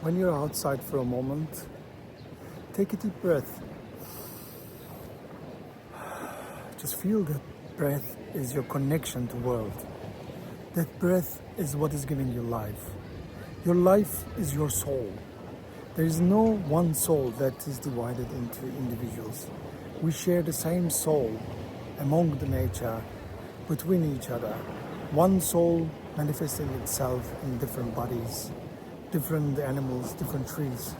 When you're outside for a moment, take a deep breath. Just feel that breath is your connection to the world. That breath is what is giving you life. Your life is your soul. There is no one soul that is divided into individuals. We share the same soul among the nature, between each other. One soul manifesting itself in different bodies, different animals, different trees.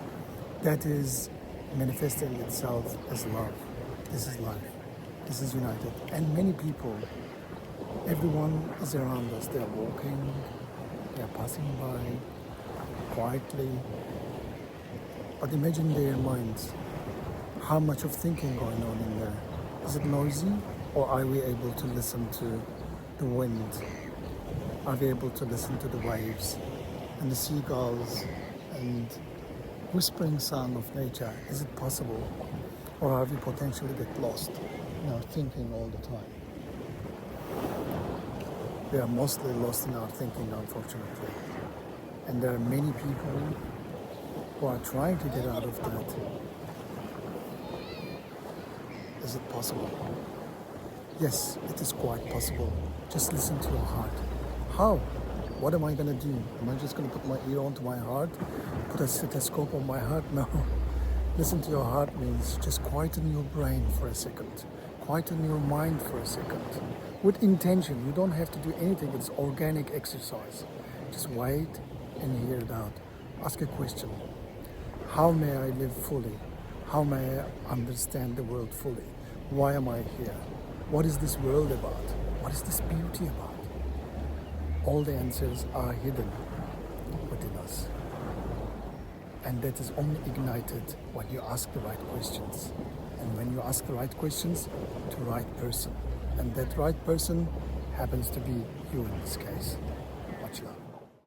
That is manifesting itself as love. This is life. This is united. And many people, everyone is around us. They are walking, they are passing by quietly. But imagine their minds. How much of thinking going on in there? Is it noisy, or are we able to listen to the wind? Are we able to listen to the waves and the seagulls and whispering sound of nature? Is it possible? Or are we potentially get lost in our thinking all the time? We are mostly lost in our thinking, unfortunately. And there are many people who are trying to get out of that. Is it possible? Yes, it is quite possible. Just listen to your heart. How? What am I going to do? Am I just going to put my ear onto my heart? Put a stethoscope on my heart? No. Listen to your heart means just quieten your brain for a second. Quieten your mind for a second. With intention. You don't have to do anything. It's organic exercise. Just wait and hear it out. Ask a question. How may I live fully? How may I understand the world fully? Why am I here? What is this world about? What is this beauty about? All the answers are hidden within us. And that is only ignited when you ask the right questions. And when you ask the right questions to the right person. And that right person happens to be you in this case.